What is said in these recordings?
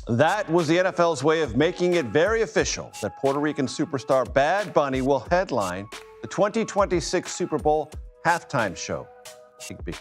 That was the NFL's way of making it very official that Puerto Rican superstar Bad Bunny will headline the 2026 Super Bowl halftime show. Big deal.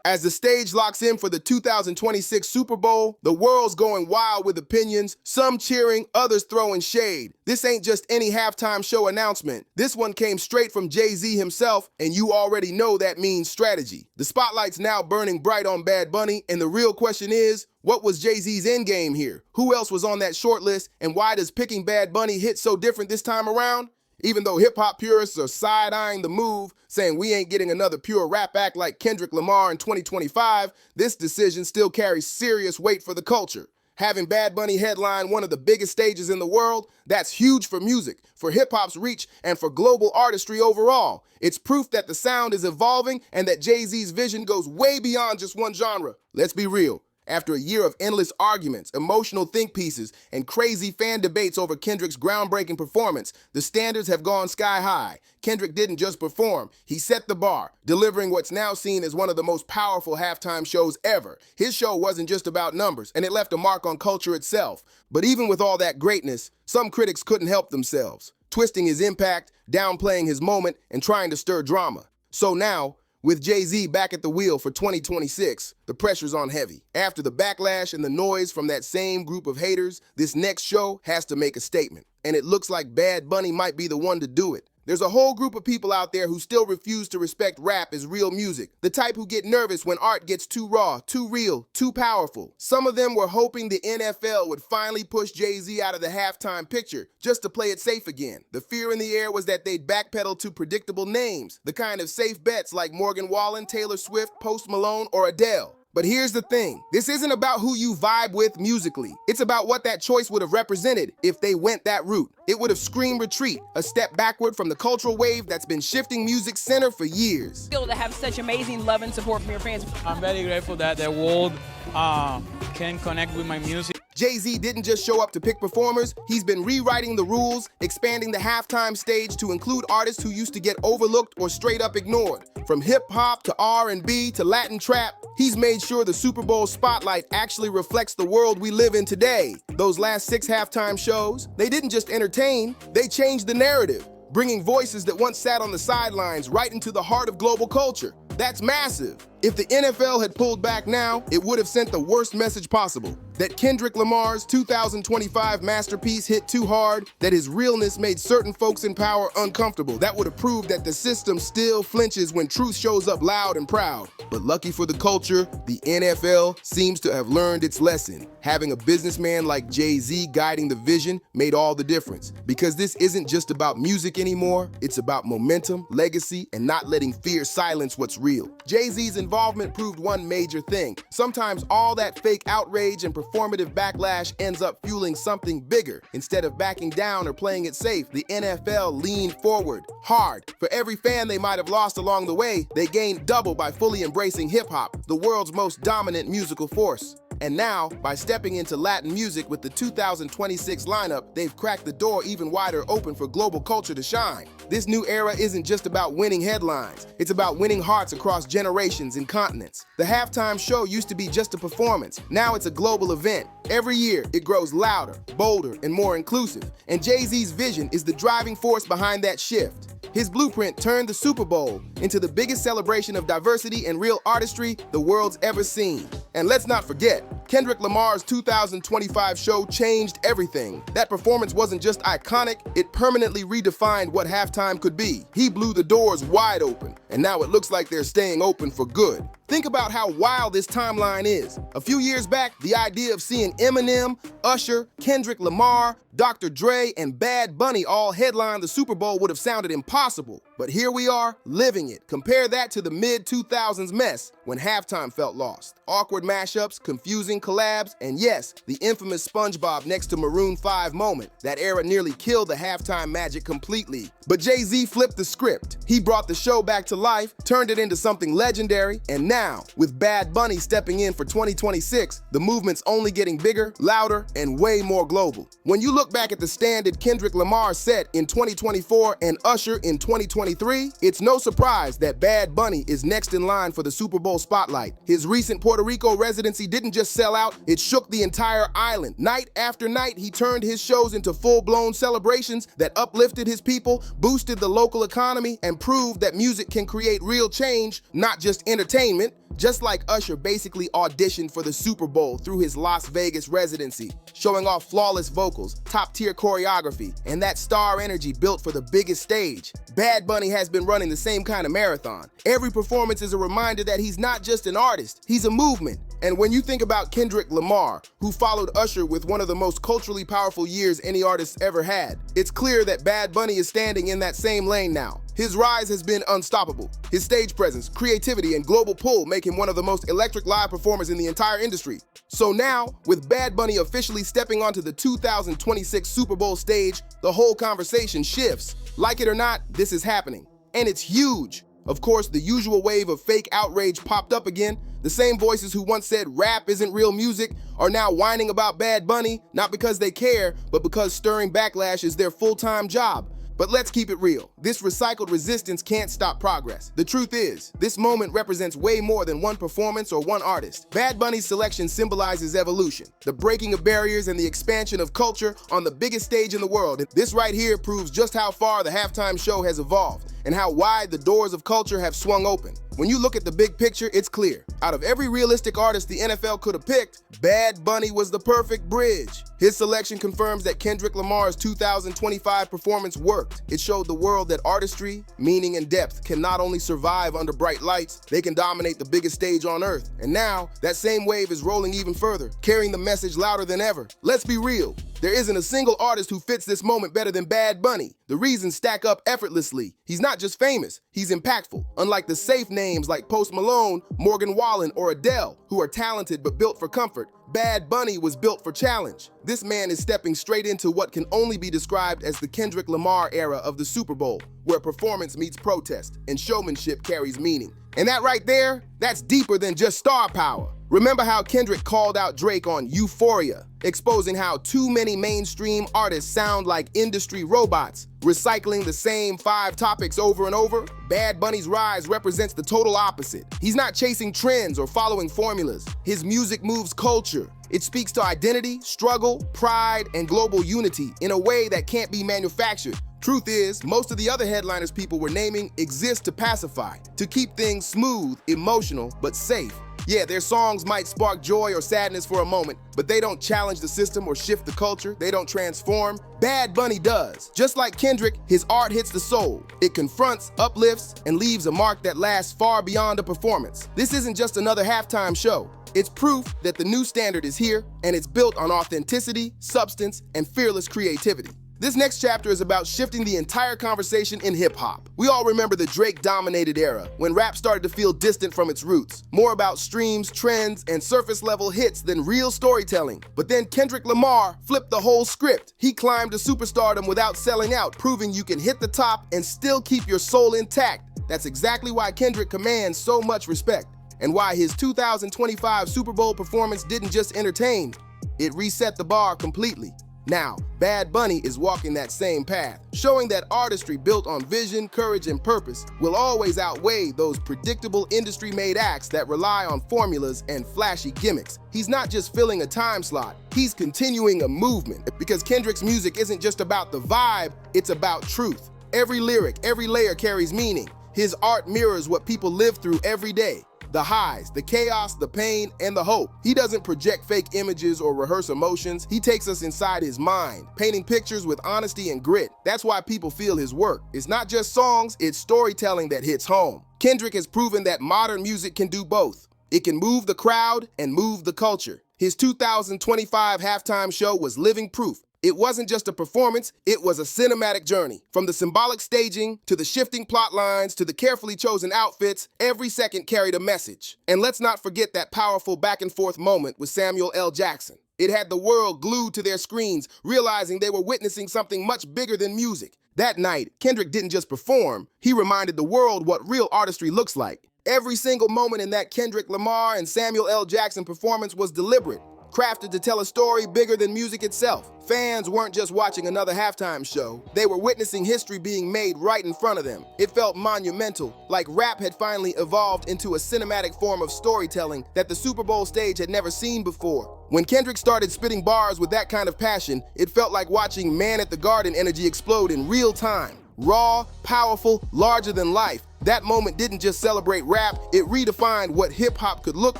As the stage locks in for the 2026 Super Bowl, the world's going wild with opinions, some cheering, others throwing shade. This ain't just any halftime show announcement. This one came straight from Jay-Z himself, and you already know that means strategy. The spotlight's now burning bright on Bad Bunny, and the real question is, what was Jay-Z's endgame here? Who else was on that short list, and why does picking Bad Bunny hit so different this time around? Even though hip-hop purists are side-eyeing the move, saying we ain't getting another pure rap act like Kendrick Lamar in 2025, this decision still carries serious weight for the culture. Having Bad Bunny headline one of the biggest stages in the world, that's huge for music, for hip-hop's reach, and for global artistry overall. It's proof that the sound is evolving and that Jay-Z's vision goes way beyond just one genre. Let's be real. After a year of endless arguments, emotional think pieces, and crazy fan debates over Kendrick's groundbreaking performance, the standards have gone sky high. Kendrick didn't just perform, he set the bar, delivering what's now seen as one of the most powerful halftime shows ever. His show wasn't just about numbers, and it left a mark on culture itself. But even with all that greatness, some critics couldn't help themselves, twisting his impact, downplaying his moment, and trying to stir drama. So now, with Jay-Z back at the wheel for 2026, the pressure's on heavy. After the backlash and the noise from that same group of haters, this next show has to make a statement. And it looks like Bad Bunny might be the one to do it. There's a whole group of people out there who still refuse to respect rap as real music. The type who get nervous when art gets too raw, too real, too powerful. Some of them were hoping the NFL would finally push Jay-Z out of the halftime picture, just to play it safe again. The fear in the air was that they'd backpedal to predictable names, the kind of safe bets like Morgan Wallen, Taylor Swift, Post Malone, or Adele. But here's the thing, this isn't about who you vibe with musically. It's about what that choice would have represented if they went that route. It would have screamed retreat, a step backward from the cultural wave that's been shifting music's center for years. To have such amazing love and support from your fans. I'm very grateful that the world can connect with my music. Jay-Z didn't just show up to pick performers, he's been rewriting the rules, expanding the halftime stage to include artists who used to get overlooked or straight up ignored. From hip-hop to R&B to Latin trap, he's made sure the Super Bowl spotlight actually reflects the world we live in today. Those last 6 halftime shows, they didn't just entertain, they changed the narrative, bringing voices that once sat on the sidelines right into the heart of global culture. That's massive. If the NFL had pulled back now, it would have sent the worst message possible. That Kendrick Lamar's 2025 masterpiece hit too hard, that his realness made certain folks in power uncomfortable. That would have proved that the system still flinches when truth shows up loud and proud. But lucky for the culture, the NFL seems to have learned its lesson. Having a businessman like Jay-Z guiding the vision made all the difference. Because this isn't just about music anymore, it's about momentum, legacy, and not letting fear silence what's real. Jay-Z's involvement proved one major thing. Sometimes all that fake outrage and performative backlash ends up fueling something bigger. Instead of backing down or playing it safe, the NFL leaned forward, hard. For every fan they might have lost along the way, they gained double by fully embracing hip-hop, the world's most dominant musical force. And now, by stepping into Latin music with the 2026 lineup, they've cracked the door even wider open for global culture to shine. This new era isn't just about winning headlines, it's about winning hearts across generations and continents. The halftime show used to be just a performance, now it's a global event. Every year, it grows louder, bolder, and more inclusive. And Jay-Z's vision is the driving force behind that shift. His blueprint turned the Super Bowl into the biggest celebration of diversity and real artistry the world's ever seen. And let's not forget, Kendrick Lamar's 2025 show changed everything. That performance wasn't just iconic, it permanently redefined what halftime could be. He blew the doors wide open, and now it looks like they're staying open for good. Think about how wild this timeline is. A few years back, the idea of seeing Eminem, Usher, Kendrick Lamar, Dr. Dre, and Bad Bunny all headline the Super Bowl would have sounded impossible. But here we are, living it. Compare that to the mid-2000s mess, when halftime felt lost. Awkward mashups, confusing collabs, and yes, the infamous SpongeBob next to Maroon 5 moment. That era nearly killed the halftime magic completely. But Jay-Z flipped the script. He brought the show back to life, turned it into something legendary, and now, with Bad Bunny stepping in for 2026, the movement's only getting bigger, louder, and way more global. When you look back at the standard Kendrick Lamar set in 2024 and Usher in 2023, 2023, it's no surprise that Bad Bunny is next in line for the Super Bowl spotlight. His recent Puerto Rico residency didn't just sell out, it shook the entire island. Night after night, he turned his shows into full-blown celebrations that uplifted his people, boosted the local economy, and proved that music can create real change, not just entertainment. Just like Usher basically auditioned for the Super Bowl through his Las Vegas residency, showing off flawless vocals, top-tier choreography, and that star energy built for the biggest stage. Bad Bunny has been running the same kind of marathon. Every performance is a reminder that he's not just an artist, he's a movement. And when you think about Kendrick Lamar, who followed Usher with one of the most culturally powerful years any artist ever had, it's clear that Bad Bunny is standing in that same lane now. His rise has been unstoppable. His stage presence, creativity, and global pull make him one of the most electric live performers in the entire industry. So now, with Bad Bunny officially stepping onto the 2026 Super Bowl stage, the whole conversation shifts. Like it or not, this is happening. And it's huge. Of course, the usual wave of fake outrage popped up again. The same voices who once said rap isn't real music are now whining about Bad Bunny, not because they care, but because stirring backlash is their full-time job. But let's keep it real. This recycled resistance can't stop progress. The truth is, this moment represents way more than one performance or one artist. Bad Bunny's selection symbolizes evolution, the breaking of barriers and the expansion of culture on the biggest stage in the world. And this right here proves just how far the halftime show has evolved and how wide the doors of culture have swung open. When you look at the big picture, it's clear. Out of every realistic artist the NFL could have picked, Bad Bunny was the perfect bridge. His selection confirms that Kendrick Lamar's 2025 performance worked. It showed the world that artistry, meaning, and depth can not only survive under bright lights, they can dominate the biggest stage on earth. And now, that same wave is rolling even further, carrying the message louder than ever. Let's be real. There isn't a single artist who fits this moment better than Bad Bunny. The reasons stack up effortlessly. He's not just famous, he's impactful. Unlike the safe names like Post Malone, Morgan Wallen, or Adele, who are talented but built for comfort, Bad Bunny was built for challenge. This man is stepping straight into what can only be described as the Kendrick Lamar era of the Super Bowl, where performance meets protest and showmanship carries meaning. And that right there, that's deeper than just star power. Remember how Kendrick called out Drake on Euphoria, exposing how too many mainstream artists sound like industry robots, recycling the same 5 topics over and over? Bad Bunny's rise represents the total opposite. He's not chasing trends or following formulas. His music moves culture. It speaks to identity, struggle, pride, and global unity in a way that can't be manufactured. Truth is, most of the other headliners people were naming exist to pacify, to keep things smooth, emotional, but safe. Yeah, their songs might spark joy or sadness for a moment, but they don't challenge the system or shift the culture. They don't transform. Bad Bunny does. Just like Kendrick, his art hits the soul. It confronts, uplifts, and leaves a mark that lasts far beyond a performance. This isn't just another halftime show. It's proof that the new standard is here, and it's built on authenticity, substance, and fearless creativity. This next chapter is about shifting the entire conversation in hip-hop. We all remember the Drake-dominated era, when rap started to feel distant from its roots, more about streams, trends, and surface-level hits than real storytelling. But then Kendrick Lamar flipped the whole script. He climbed to superstardom without selling out, proving you can hit the top and still keep your soul intact. That's exactly why Kendrick commands so much respect, and why his 2025 Super Bowl performance didn't just entertain, it reset the bar completely. Now, Bad Bunny is walking that same path, showing that artistry built on vision, courage, and purpose will always outweigh those predictable industry-made acts that rely on formulas and flashy gimmicks. He's not just filling a time slot, he's continuing a movement, because Kendrick's music isn't just about the vibe, it's about truth. Every lyric, every layer carries meaning. His art mirrors what people live through every day. The highs, the chaos, the pain, and the hope. He doesn't project fake images or rehearse emotions. He takes us inside his mind, painting pictures with honesty and grit. That's why people feel his work. It's not just songs, it's storytelling that hits home. Kendrick has proven that modern music can do both. It can move the crowd and move the culture. His 2025 halftime show was living proof. It wasn't just a performance, it was a cinematic journey. From the symbolic staging, to the shifting plot lines, to the carefully chosen outfits, every second carried a message. And let's not forget that powerful back and forth moment with Samuel L. Jackson. It had the world glued to their screens, realizing they were witnessing something much bigger than music. That night, Kendrick didn't just perform, he reminded the world what real artistry looks like. Every single moment in that Kendrick Lamar and Samuel L. Jackson performance was deliberate. crafted to tell a story bigger than music itself. Fans weren't just watching another halftime show, they were witnessing history being made right in front of them. It felt monumental, like rap had finally evolved into a cinematic form of storytelling that the Super Bowl stage had never seen before. When Kendrick started spitting bars with that kind of passion, it felt like watching Man at the Garden energy explode in real time. Raw, powerful, larger than life. That moment didn't just celebrate rap, it redefined what hip-hop could look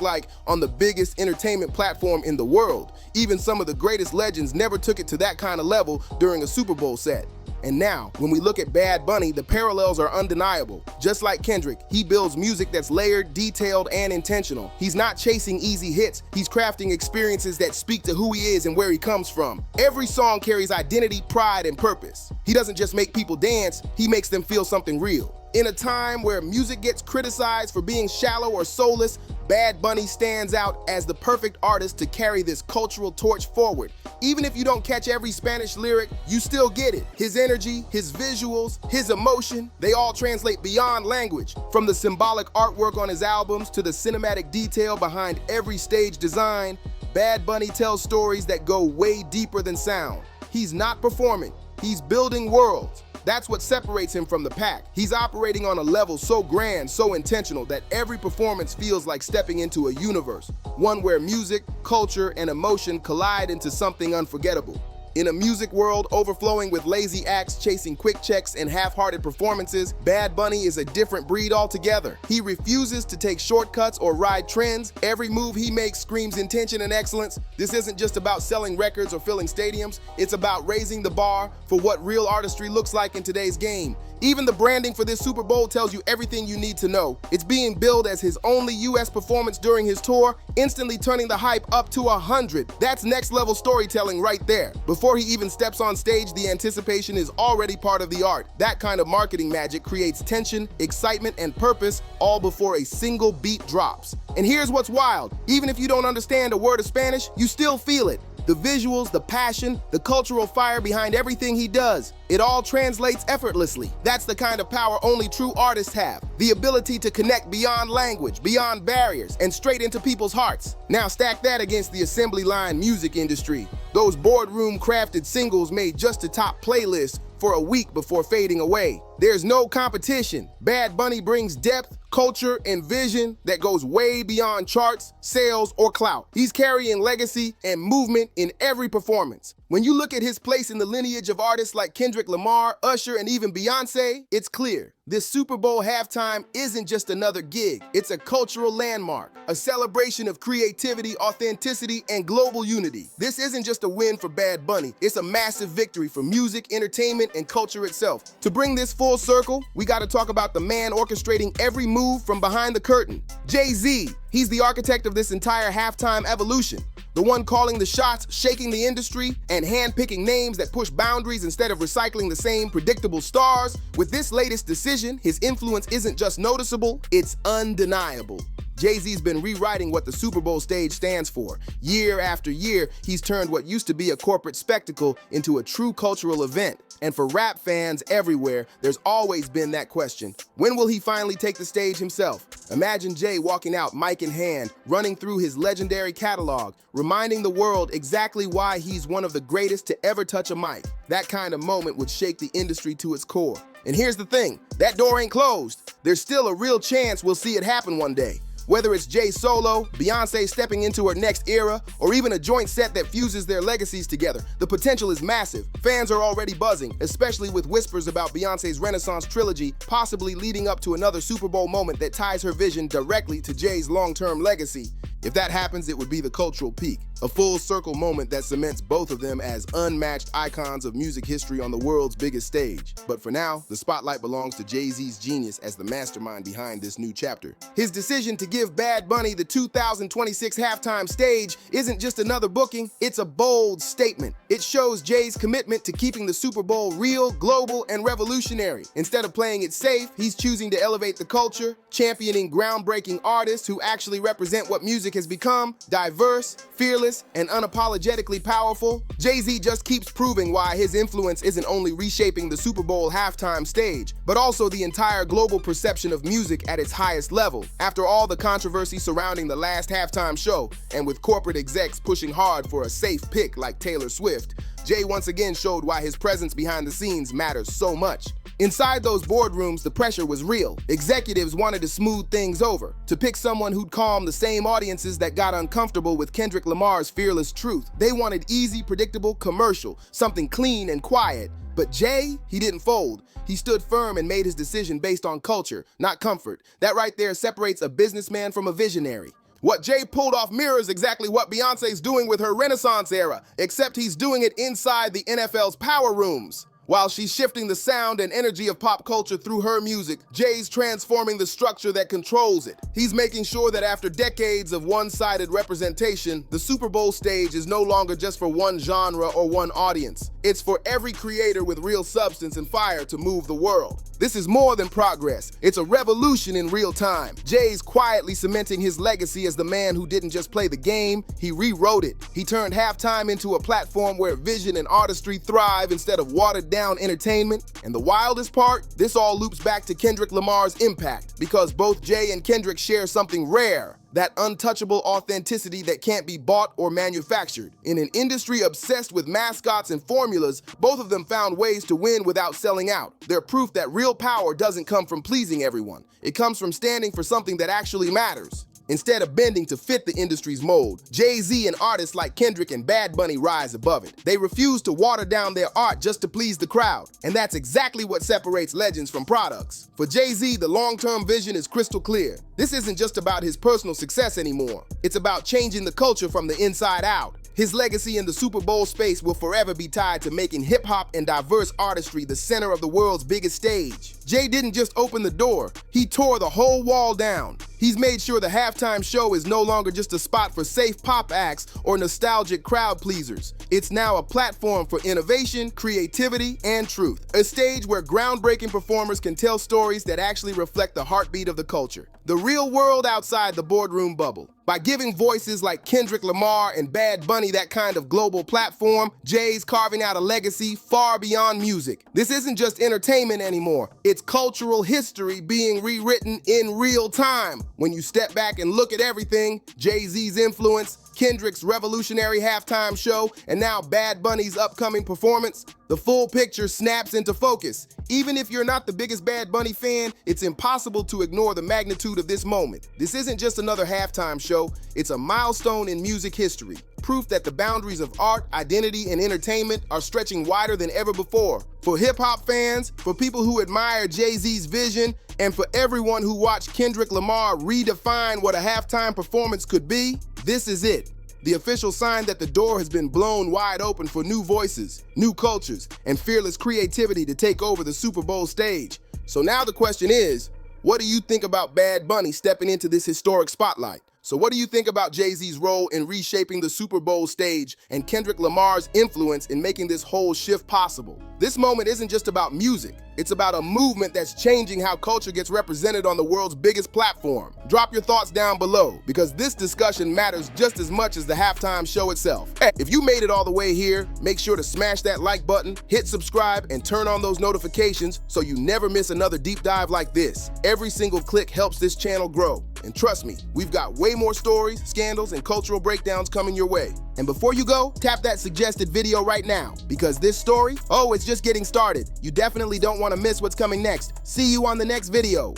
like on the biggest entertainment platform in the world. Even some of the greatest legends never took it to that kind of level during a Super Bowl set. And now, when we look at Bad Bunny, the parallels are undeniable. Just like Kendrick, he builds music that's layered, detailed, and intentional. He's not chasing easy hits, he's crafting experiences that speak to who he is and where he comes from. Every song carries identity, pride, and purpose. He doesn't just make people dance, he makes them feel something real. In a time where music gets criticized for being shallow or soulless, Bad Bunny stands out as the perfect artist to carry this cultural torch forward. Even if you don't catch every Spanish lyric, you still get it. His energy, his visuals, his emotion, they all translate beyond language. From the symbolic artwork on his albums to the cinematic detail behind every stage design, Bad Bunny tells stories that go way deeper than sound. He's not performing, he's building worlds. That's what separates him from the pack. He's operating on a level so grand, so intentional, that every performance feels like stepping into a universe, one where music, culture, and emotion collide into something unforgettable. In a music world overflowing with lazy acts chasing quick checks and half-hearted performances, Bad Bunny is a different breed altogether. He refuses to take shortcuts or ride trends. Every move he makes screams intention and excellence. This isn't just about selling records or filling stadiums. It's about raising the bar for what real artistry looks like in today's game. Even the branding for this Super Bowl tells you everything you need to know. It's being billed as his only US performance during his tour, instantly turning the hype up to 100. That's next level storytelling right there. Before he even steps on stage, the anticipation is already part of the art. That kind of marketing magic creates tension, excitement, and purpose all before a single beat drops. And here's what's wild. Even if you don't understand a word of Spanish, you still feel it. The visuals, the passion, the cultural fire behind everything he does. It all translates effortlessly. That's the kind of power only true artists have. The ability to connect beyond language, beyond barriers, and straight into people's hearts. Now stack that against the assembly line music industry. Those boardroom crafted singles made just to top playlists for a week before fading away. There's no competition. Bad Bunny brings depth, culture, and vision that goes way beyond charts, sales, or clout. He's carrying legacy and movement in every performance. When you look at his place in the lineage of artists like Kendrick Lamar, Usher, and even Beyoncé, it's clear. This Super Bowl halftime isn't just another gig. It's a cultural landmark, a celebration of creativity, authenticity, and global unity. This isn't just a win for Bad Bunny. It's a massive victory for music, entertainment, and culture itself. To bring this full circle, we got to talk about the man orchestrating every move from behind the curtain, Jay-Z. He's the architect of this entire halftime evolution. The one calling the shots, shaking the industry, and handpicking names that push boundaries instead of recycling the same predictable stars. With this latest decision, his influence isn't just noticeable, it's undeniable. Jay-Z's been rewriting what the Super Bowl stage stands for. Year after year, he's turned what used to be a corporate spectacle into a true cultural event. And for rap fans everywhere, there's always been that question. When will he finally take the stage himself? Imagine Jay walking out mic in hand, running through his legendary catalog, reminding the world exactly why he's one of the greatest to ever touch a mic. That kind of moment would shake the industry to its core. And here's the thing, that door ain't closed. There's still a real chance we'll see it happen one day. Whether it's Jay solo, Beyoncé stepping into her next era, or even a joint set that fuses their legacies together, the potential is massive. Fans are already buzzing, especially with whispers about Beyoncé's Renaissance trilogy, possibly leading up to another Super Bowl moment that ties her vision directly to Jay's long-term legacy. If that happens, it would be the cultural peak, a full circle moment that cements both of them as unmatched icons of music history on the world's biggest stage. But for now, the spotlight belongs to Jay-Z's genius as the mastermind behind this new chapter. His decision to give Bad Bunny the 2026 halftime stage isn't just another booking, it's a bold statement. It shows Jay's commitment to keeping the Super Bowl real, global, and revolutionary. Instead of playing it safe, he's choosing to elevate the culture, championing groundbreaking artists who actually represent what music music has become diverse, fearless, and unapologetically powerful, Jay-Z just keeps proving why his influence isn't only reshaping the Super Bowl halftime stage, but also the entire global perception of music at its highest level. After all the controversy surrounding the last halftime show, and with corporate execs pushing hard for a safe pick like Taylor Swift, Jay once again showed why his presence behind the scenes matters so much. Inside those boardrooms, the pressure was real. Executives wanted to smooth things over, to pick someone who'd calm the same audiences that got uncomfortable with Kendrick Lamar's fearless truth. They wanted easy, predictable, commercial, something clean and quiet. But Jay, he didn't fold. He stood firm and made his decision based on culture, not comfort. That right there separates a businessman from a visionary. What Jay pulled off mirrors exactly what Beyoncé's doing with her Renaissance era, except he's doing it inside the NFL's power rooms. While she's shifting the sound and energy of pop culture through her music, Jay's transforming the structure that controls it. He's making sure that after decades of one-sided representation, the Super Bowl stage is no longer just for one genre or one audience. It's for every creator with real substance and fire to move the world. This is more than progress. It's a revolution in real time. Jay's quietly cementing his legacy as the man who didn't just play the game, he rewrote it. He turned halftime into a platform where vision and artistry thrive instead of watered down entertainment. And the wildest part, this all loops back to Kendrick Lamar's impact, because both Jay and Kendrick share something rare. That untouchable authenticity that can't be bought or manufactured. In an industry obsessed with mascots and formulas, both of them found ways to win without selling out. They're proof that real power doesn't come from pleasing everyone. It comes from standing for something that actually matters. Instead of bending to fit the industry's mold, Jay-Z and artists like Kendrick and Bad Bunny rise above it. They refuse to water down their art just to please the crowd. And that's exactly what separates legends from products. For Jay-Z, the long-term vision is crystal clear. This isn't just about his personal success anymore. It's about changing the culture from the inside out. His legacy in the Super Bowl space will forever be tied to making hip-hop and diverse artistry the center of the world's biggest stage. Jay didn't just open the door, he tore the whole wall down. He's made sure the halftime show is no longer just a spot for safe pop acts or nostalgic crowd pleasers. It's now a platform for innovation, creativity, and truth. A stage where groundbreaking performers can tell stories that actually reflect the heartbeat of the culture. The real world outside the boardroom bubble. By giving voices like Kendrick Lamar and Bad Bunny that kind of global platform, Jay's carving out a legacy far beyond music. This isn't just entertainment anymore. It's cultural history being rewritten in real time. When you step back and look at everything, Jay-Z's influence, Kendrick's revolutionary halftime show, and now Bad Bunny's upcoming performance, the full picture snaps into focus. Even if you're not the biggest Bad Bunny fan, it's impossible to ignore the magnitude of this moment. This isn't just another halftime show, it's a milestone in music history. Proof that the boundaries of art, identity, and entertainment are stretching wider than ever before. For hip-hop fans, for people who admire Jay-Z's vision, and for everyone who watched Kendrick Lamar redefine what a halftime performance could be, this is it. The official sign that the door has been blown wide open for new voices, new cultures, and fearless creativity to take over the Super Bowl stage. So now the question is, what do you think about Bad Bunny stepping into this historic spotlight? So what do you think about Jay-Z's role in reshaping the Super Bowl stage and Kendrick Lamar's influence in making this whole shift possible? This moment isn't just about music. It's about a movement that's changing how culture gets represented on the world's biggest platform. Drop your thoughts down below, because this discussion matters just as much as the halftime show itself. Hey, if you made it all the way here, make sure to smash that like button, hit subscribe, and turn on those notifications so you never miss another deep dive like this. Every single click helps this channel grow. And trust me, we've got way more stories, scandals, and cultural breakdowns coming your way. And before you go, tap that suggested video right now, because this story, it's just getting started. You definitely don't want to miss what's coming next. See you on the next video.